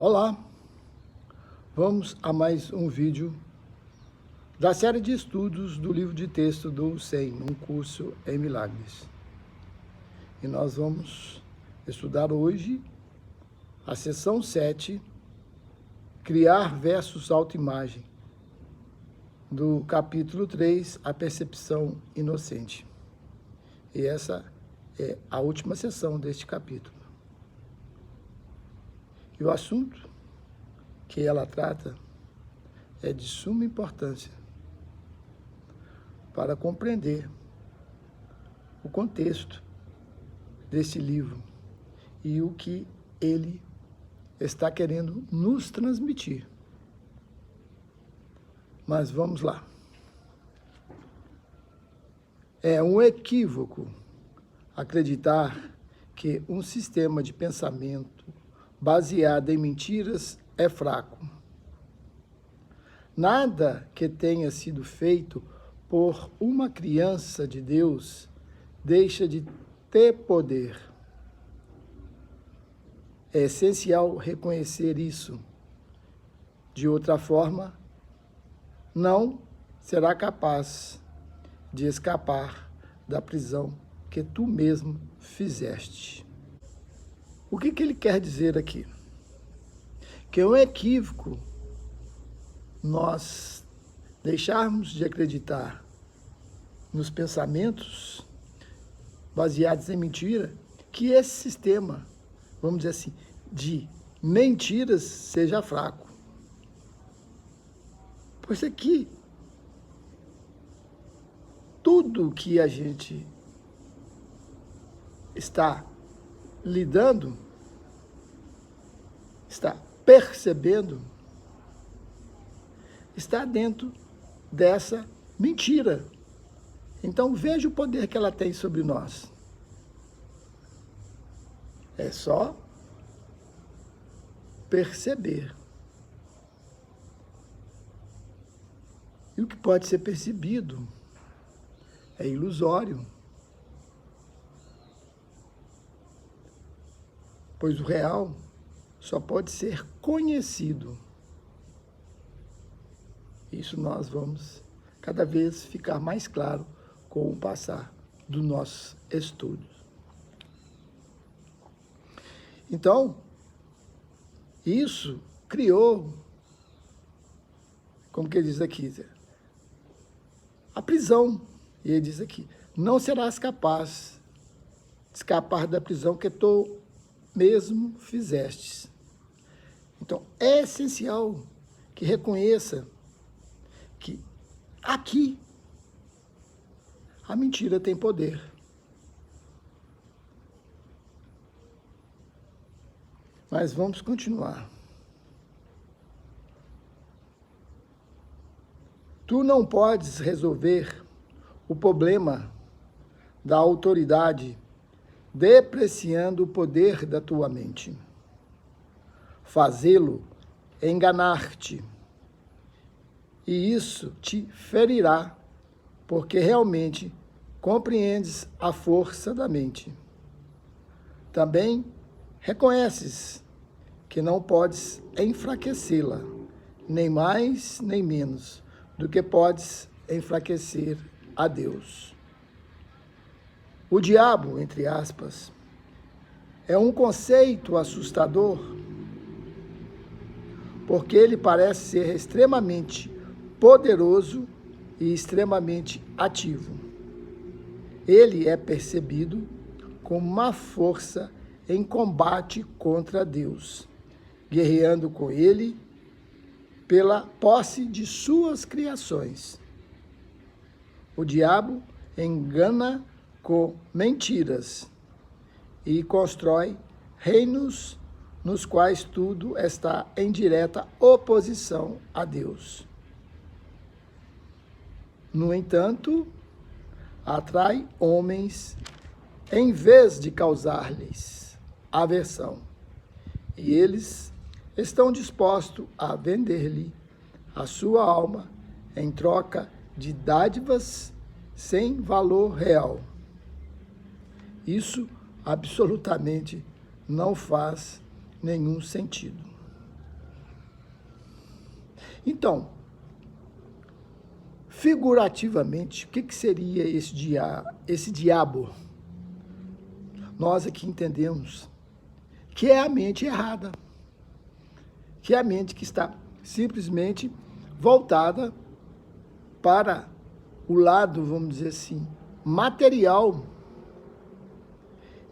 Olá, vamos a mais um vídeo da série de estudos do livro de texto do SEM, um curso em milagres. E nós vamos estudar hoje a sessão 7, criar versus autoimagem, do capítulo 3, a percepção inocente. E essa é a última sessão deste capítulo. E o assunto que ela trata é de suma importância para compreender o contexto desse livro e o que ele está querendo nos transmitir. Mas vamos lá. É um equívoco acreditar que um sistema de pensamento baseado em mentiras é fraco. Nada que tenha sido feito por uma criança de Deus deixa de ter poder. É essencial reconhecer isso. De outra forma, não será capaz de escapar da prisão que tu mesmo fizeste. O que ele quer dizer aqui? Que é um equívoco nós deixarmos de acreditar nos pensamentos baseados em mentira, que esse sistema, vamos dizer assim, de mentiras seja fraco. Pois aqui, tudo que a gente está lidando, está percebendo, está dentro dessa mentira. Então veja o poder que ela tem sobre nós. É só perceber. E o que pode ser percebido é ilusório. Pois o real só pode ser conhecido. Isso nós vamos cada vez ficar mais claro com o passar do nosso estudo. Então, isso criou, como que ele diz aqui, a prisão. E ele diz aqui, não serás capaz de escapar da prisão que tu mesmo fizestes. Então, é essencial que reconheça que aqui a mentira tem poder. Mas vamos continuar. Tu não podes resolver o problema da autoridade depreciando o poder da tua mente. Fazê-lo é enganar-te, e isso te ferirá, porque realmente compreendes a força da mente. Também reconheces que não podes enfraquecê-la, nem mais nem menos do que podes enfraquecer a Deus. O diabo, entre aspas, é um conceito assustador, porque ele parece ser extremamente poderoso e extremamente ativo. Ele é percebido como uma força em combate contra Deus, guerreando com ele pela posse de suas criações. O diabo engana com mentiras e constrói reinos nos quais tudo está em direta oposição a Deus. No entanto, atrai homens em vez de causar-lhes aversão, e eles estão dispostos a vender-lhe a sua alma em troca de dádivas sem valor real. Isso absolutamente não faz nenhum sentido. Então, figurativamente, o que seria esse diabo? Nós aqui entendemos que é a mente errada, que é a mente que está simplesmente voltada para o lado, vamos dizer assim, material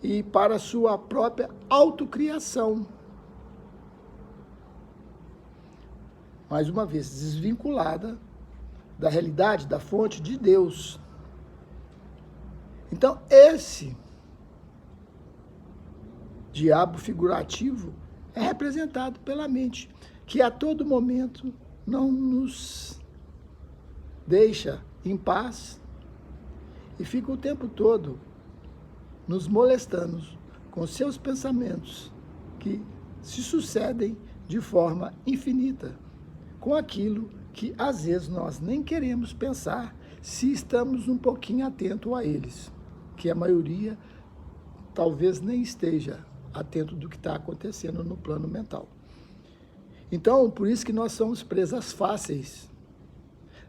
e para a sua própria autocriação. Mais uma vez, desvinculada da realidade, da fonte de Deus. Então, esse diabo figurativo é representado pela mente, que a todo momento não nos deixa em paz e fica o tempo todo nos molestando com seus pensamentos que se sucedem de forma infinita, com aquilo que às vezes nós nem queremos pensar se estamos um pouquinho atentos a eles, que a maioria talvez nem esteja atento do que está acontecendo no plano mental. Então, por isso que nós somos presas fáceis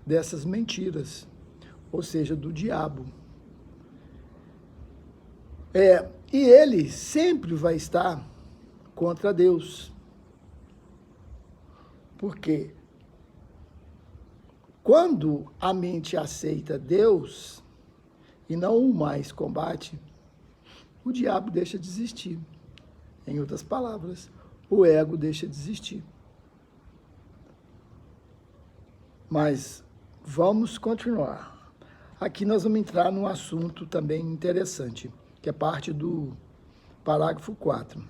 dessas mentiras, ou seja, do diabo. E ele sempre vai estar contra Deus. Porque quando a mente aceita Deus e não o mais combate, o diabo deixa de existir. Em outras palavras, o ego deixa de existir. Mas vamos continuar. Aqui nós vamos entrar num assunto também interessante, que é parte do parágrafo 4.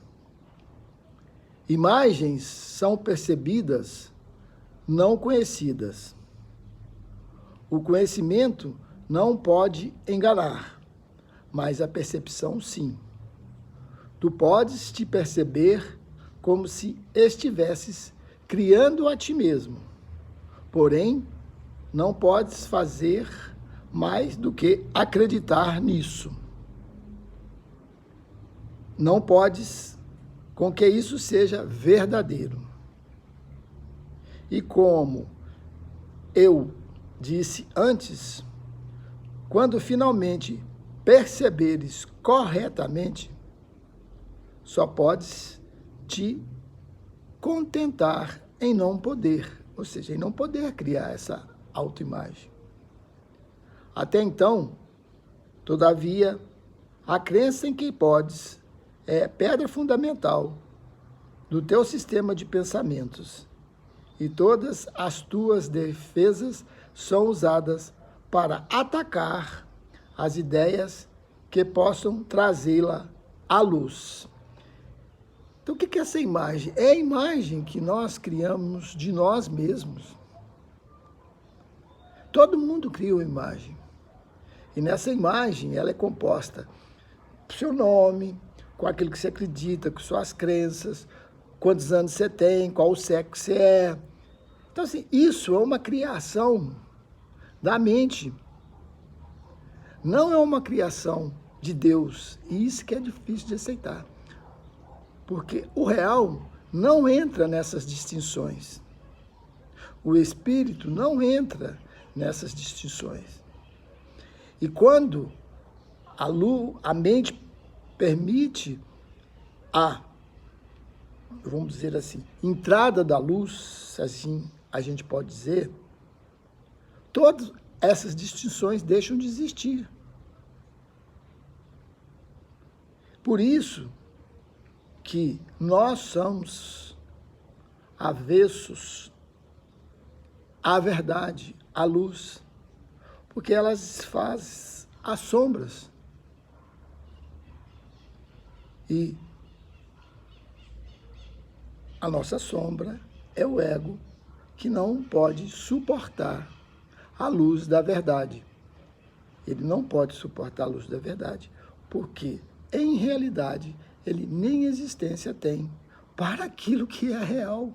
Imagens são percebidas, não conhecidas. O conhecimento não pode enganar, mas a percepção sim. Tu podes te perceber como se estivesses criando a ti mesmo, porém, não podes fazer mais do que acreditar nisso. Não podes com que isso seja verdadeiro. E como eu disse antes, quando finalmente perceberes corretamente, só podes te contentar em não poder, ou seja, em não poder criar essa autoimagem. Até então, todavia, a crença em que podes é pedra fundamental do teu sistema de pensamentos, e todas as tuas defesas são usadas para atacar as ideias que possam trazê-la à luz. Então, o que é essa imagem? É a imagem que nós criamos de nós mesmos. Todo mundo cria uma imagem. E nessa imagem, ela é composta do seu nome, com aquilo que você acredita, com suas crenças, quantos anos você tem, qual o sexo você é. Então, assim, isso é uma criação da mente. Não é uma criação de Deus. E isso que é difícil de aceitar. Porque o real não entra nessas distinções. O espírito não entra nessas distinções. E quando a mente permite vamos dizer assim, entrada da luz, assim a gente pode dizer, todas essas distinções deixam de existir. Por isso que nós somos avessos à verdade, à luz, porque elas fazem as sombras. E a nossa sombra é o ego, que não pode suportar a luz da verdade. Ele não pode suportar a luz da verdade, porque, em realidade, ele nem existência tem para aquilo que é real.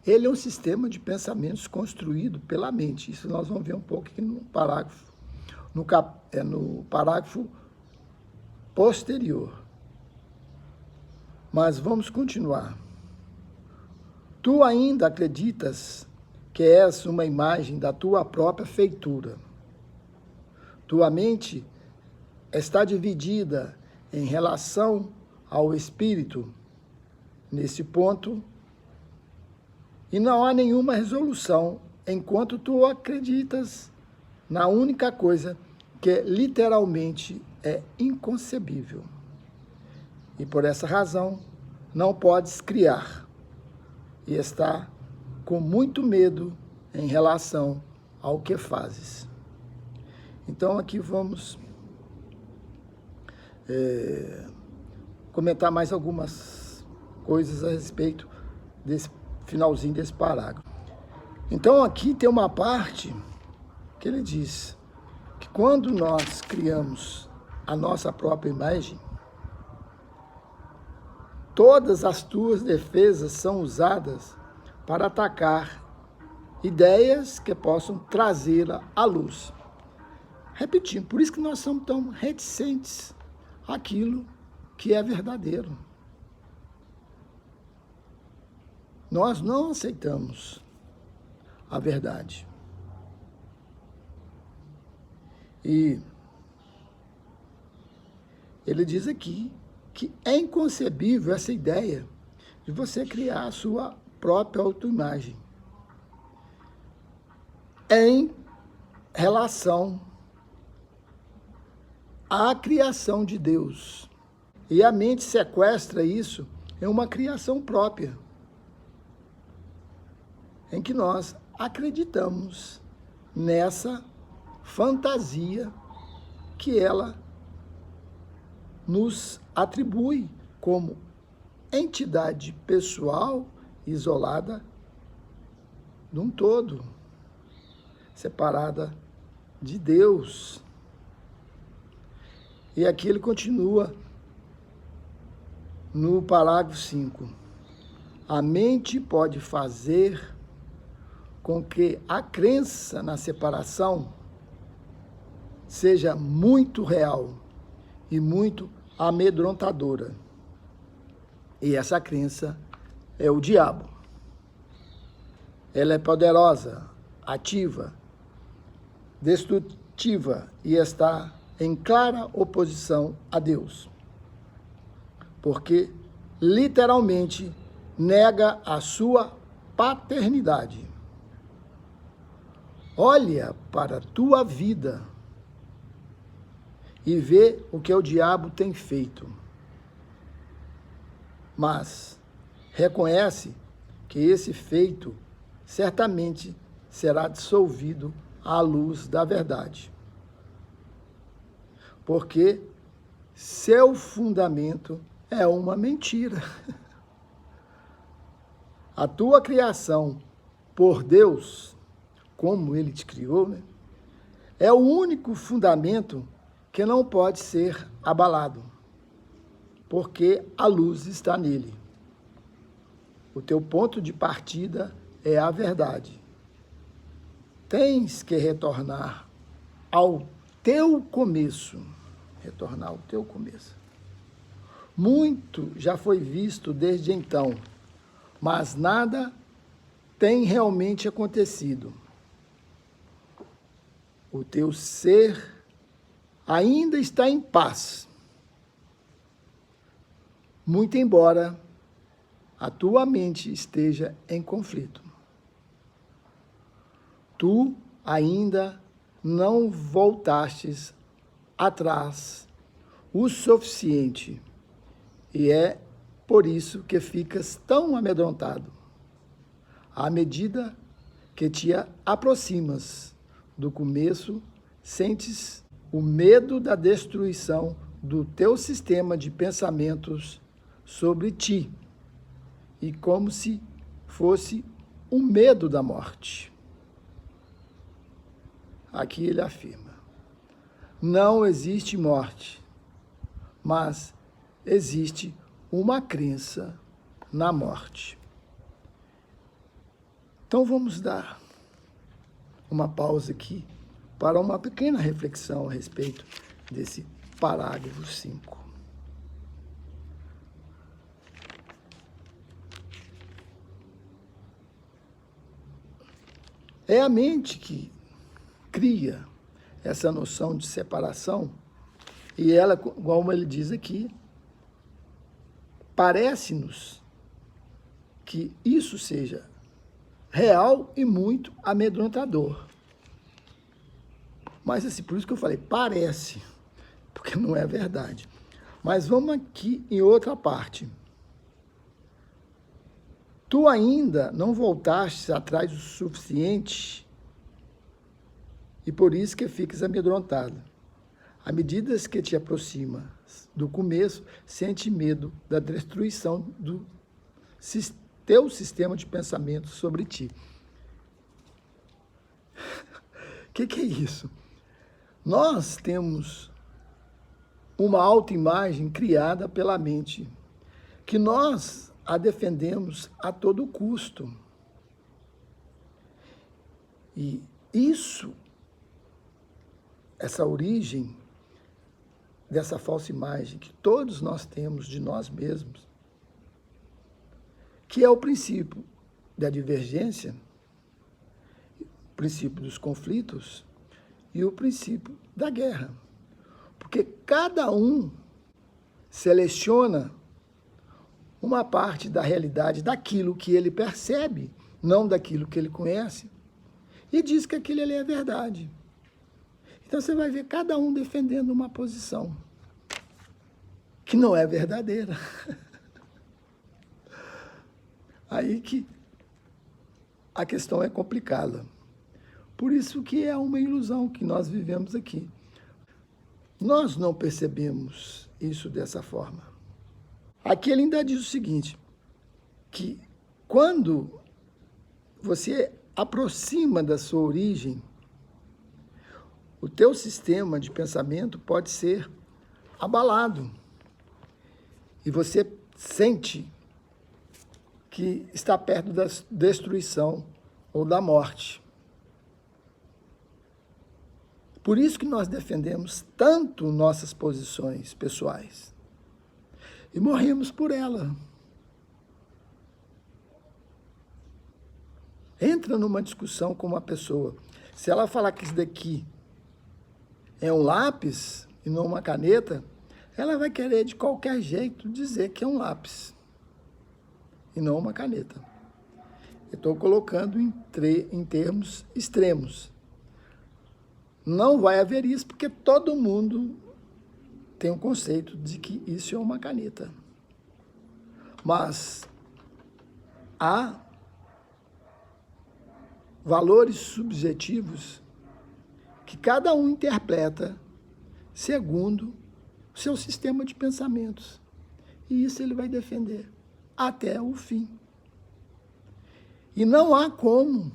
Ele é um sistema de pensamentos construído pela mente. Isso nós vamos ver um pouco aqui no parágrafo, no parágrafo posterior. Mas vamos continuar. Tu ainda acreditas que és uma imagem da tua própria feitura. Tua mente está dividida em relação ao espírito nesse ponto e não há nenhuma resolução enquanto tu acreditas na única coisa que literalmente é inconcebível. E por essa razão não podes criar e está com muito medo em relação ao que fazes. Então aqui vamos comentar mais algumas coisas a respeito desse finalzinho desse parágrafo. Então aqui tem uma parte que ele diz que quando nós criamos a nossa própria imagem, todas as tuas defesas são usadas para atacar ideias que possam trazê-la à luz. Repetindo, por isso que nós somos tão reticentes àquilo que é verdadeiro. Nós não aceitamos a verdade. E ele diz aqui que é inconcebível essa ideia de você criar a sua própria autoimagem em relação à criação de Deus. E a mente sequestra isso em uma criação própria, em que nós acreditamos nessa fantasia que ela nos atribui como entidade pessoal isolada de um todo, separada de Deus. E aqui ele continua no parágrafo 5. A mente pode fazer com que a crença na separação seja muito real e muito amedrontadora. E essa crença é o diabo. Ela é poderosa, ativa, destrutiva e está em clara oposição a Deus, porque literalmente nega a sua paternidade. Olha para a tua vida e vê o que o diabo tem feito. Mas reconhece que esse feito certamente será dissolvido à luz da verdade. Porque seu fundamento é uma mentira. A tua criação por Deus, como Ele te criou, né, é o único fundamento que não pode ser abalado, porque a luz está nele. O teu ponto de partida é a verdade. Tens que retornar ao teu começo. Retornar ao teu começo. Muito já foi visto desde então, mas nada tem realmente acontecido. O teu ser ainda está em paz, muito embora a tua mente esteja em conflito. Tu ainda não voltastes atrás o suficiente, e é por isso que ficas tão amedrontado. À medida que te aproximas do começo, sentes o medo da destruição do teu sistema de pensamentos sobre ti, e como se fosse o medo da morte. Aqui ele afirma: não existe morte, mas existe uma crença na morte. Então vamos dar uma pausa aqui para uma pequena reflexão a respeito desse parágrafo 5. É a mente que cria essa noção de separação, e ela, como ele diz aqui, parece-nos que isso seja real e muito amedrontador. Mas assim, por isso que eu falei, parece, porque não é verdade. Mas vamos aqui em outra parte. Tu ainda não voltaste atrás o suficiente e por isso que fiques amedrontado. À medida que te aproximas do começo, sente medo da destruição do teu sistema de pensamento sobre ti. O que é isso? Nós temos uma autoimagem criada pela mente, que nós a defendemos a todo custo. E isso, essa origem dessa falsa imagem que todos nós temos de nós mesmos, que é o princípio da divergência, o princípio dos conflitos e o princípio da guerra. Porque cada um seleciona uma parte da realidade daquilo que ele percebe, não daquilo que ele conhece, e diz que aquilo ali é verdade. Então você vai ver cada um defendendo uma posição que não é verdadeira. Aí que a questão é complicada. Por isso que é uma ilusão que nós vivemos aqui. Nós não percebemos isso dessa forma. Aqui ele ainda diz o seguinte, que quando você aproxima da sua origem, o teu sistema de pensamento pode ser abalado. E você sente que está perto da destruição ou da morte. Por isso que nós defendemos tanto nossas posições pessoais. E morremos por ela. Entra numa discussão com uma pessoa. Se ela falar que isso daqui é um lápis e não uma caneta, ela vai querer de qualquer jeito dizer que é um lápis e não uma caneta. Eu estou colocando em termos extremos. Não vai haver isso, porque todo mundo tem o conceito de que isso é uma caneta. Mas há valores subjetivos que cada um interpreta segundo o seu sistema de pensamentos. E isso ele vai defender até o fim. E não há como,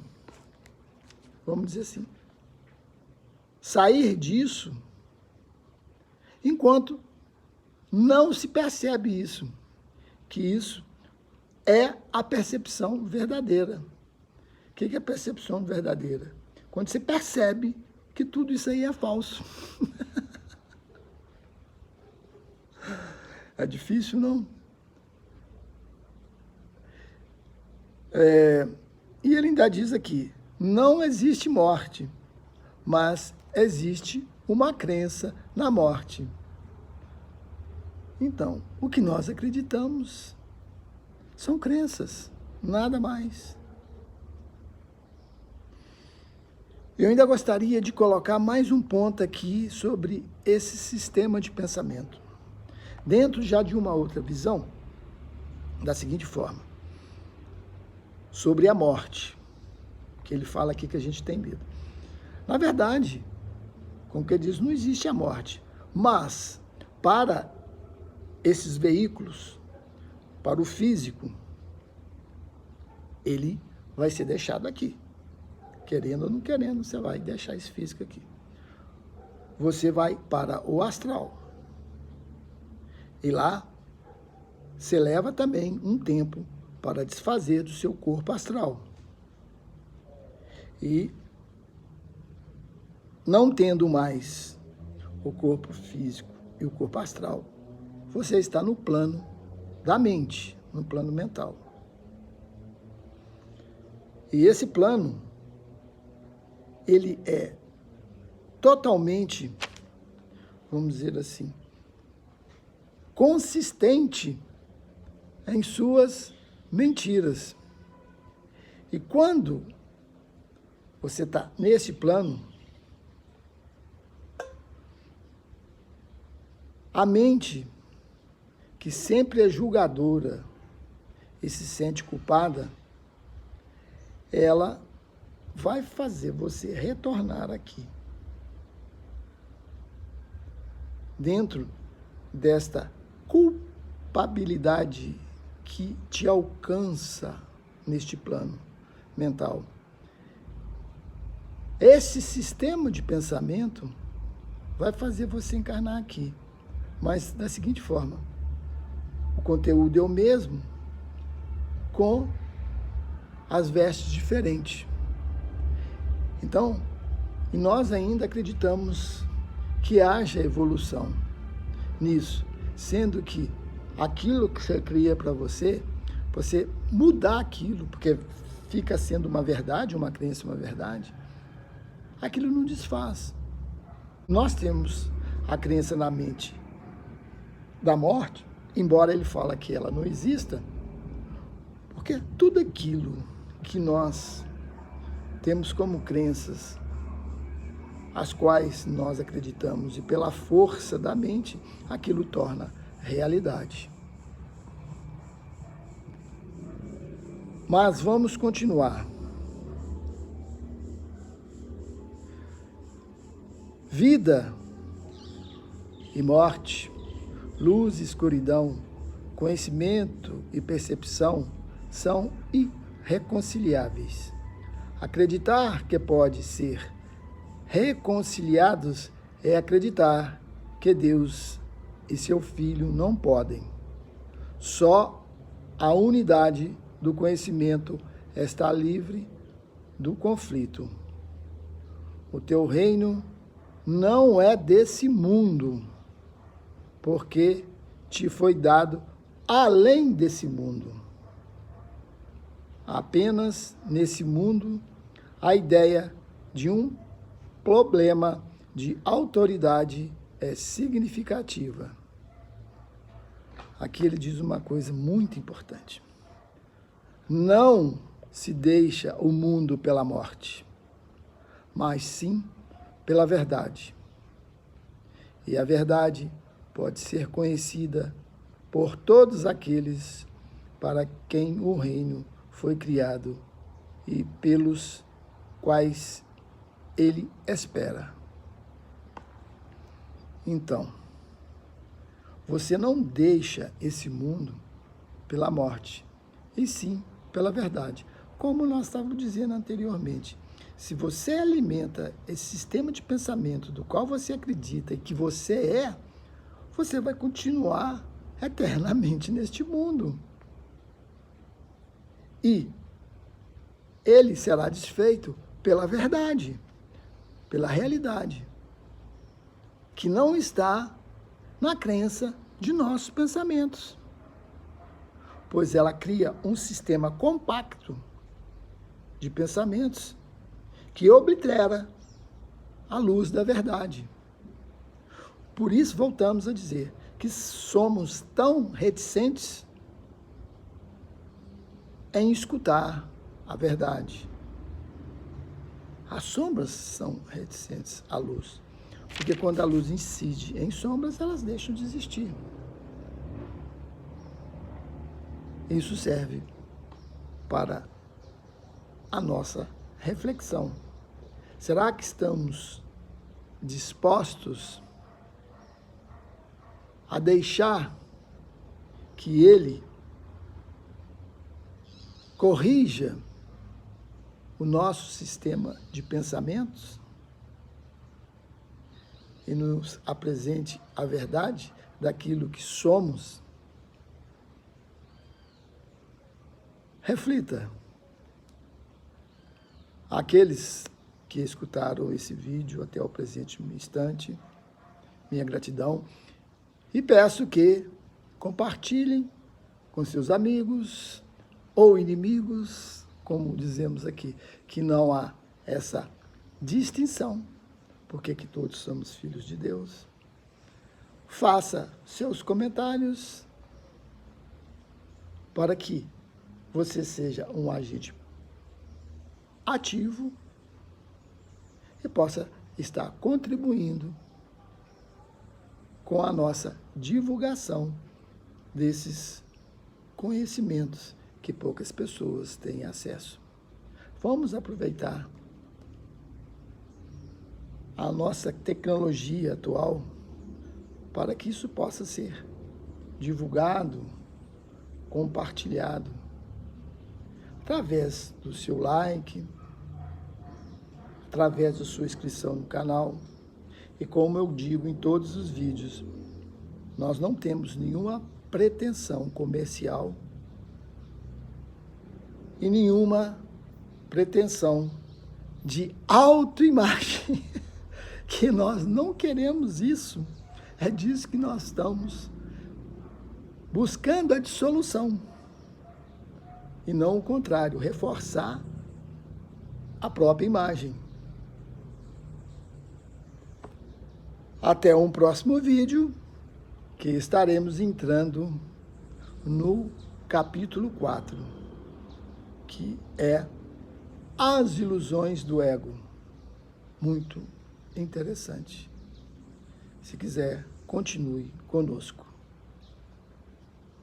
vamos dizer assim, sair disso enquanto não se percebe isso, que isso é a percepção verdadeira. O que é a percepção verdadeira? Quando você percebe que tudo isso aí é falso. É difícil, não? E ele ainda diz aqui, não existe morte, mas existe uma crença na morte. Então, o que nós acreditamos são crenças, nada mais. Eu ainda gostaria de colocar mais um ponto aqui sobre esse sistema de pensamento. Dentro já de uma outra visão, da seguinte forma, sobre a morte, que ele fala aqui que a gente tem medo. Na verdade, como que ele diz, não existe a morte, mas para esses veículos, para o físico, ele vai ser deixado aqui. Querendo ou não querendo, você vai deixar esse físico aqui. Você vai para o astral. E lá, você leva também um tempo para desfazer do seu corpo astral. E, não tendo mais o corpo físico e o corpo astral, você está no plano da mente, no plano mental. E esse plano ele é totalmente, vamos dizer assim, consistente em suas mentiras. E quando você está nesse plano, a mente, que sempre é julgadora e se sente culpada, ela vai fazer você retornar aqui, dentro desta culpabilidade que te alcança neste plano mental. Esse sistema de pensamento vai fazer você encarnar aqui, mas da seguinte forma: o conteúdo é o mesmo, com as vestes diferentes. Então, e nós ainda acreditamos que haja evolução nisso, sendo que aquilo que você cria para você mudar aquilo, porque fica sendo uma verdade, uma crença, uma verdade, aquilo não desfaz. Nós temos a crença na mente da morte, embora ele fala que ela não exista, porque tudo aquilo que nós temos como crenças, as quais nós acreditamos, e pela força da mente, aquilo torna realidade. Mas vamos continuar. Vida e morte, luz e escuridão, conhecimento e percepção são irreconciliáveis. Acreditar que pode ser reconciliados é acreditar que Deus e seu Filho não podem. Só a unidade do conhecimento está livre do conflito. O teu reino não é desse mundo, porque te foi dado além desse mundo. Apenas nesse mundo a ideia de um problema de autoridade é significativa. Aqui ele diz uma coisa muito importante. Não se deixa o mundo pela morte, mas sim pela verdade. E a verdade pode ser conhecida por todos aqueles para quem o reino foi criado e pelos quais ele espera. Então, você não deixa esse mundo pela morte, e sim pela verdade. Como nós estávamos dizendo anteriormente, se você alimenta esse sistema de pensamento do qual você acredita e que você vai continuar eternamente neste mundo. E ele será desfeito pela verdade, pela realidade, que não está na crença de nossos pensamentos, pois ela cria um sistema compacto de pensamentos que oblitera a luz da verdade. Por isso voltamos a dizer que somos tão reticentes em escutar a verdade. As sombras são reticentes à luz, porque quando a luz incide em sombras, elas deixam de existir. Isso serve para a nossa reflexão. Será que estamos dispostos a deixar que ele corrija o nosso sistema de pensamentos e nos apresente a verdade daquilo que somos? Reflita. Aqueles que escutaram esse vídeo até o presente instante, minha gratidão, e peço que compartilhem com seus amigos ou inimigos, como dizemos aqui, que não há essa distinção, porque que todos somos filhos de Deus. Faça seus comentários para que você seja um agente ativo e possa estar contribuindo com a nossa divulgação desses conhecimentos que poucas pessoas têm acesso. Vamos aproveitar a nossa tecnologia atual para que isso possa ser divulgado, compartilhado, através do seu like, através da sua inscrição no canal. E como eu digo em todos os vídeos, nós não temos nenhuma pretensão comercial e nenhuma pretensão de autoimagem, que nós não queremos isso. É disso que nós estamos buscando a dissolução, e não o contrário, reforçar a própria imagem. Até um próximo vídeo, que estaremos entrando no capítulo 4, que é as ilusões do ego. Muito interessante. Se quiser, continue conosco.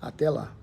Até lá.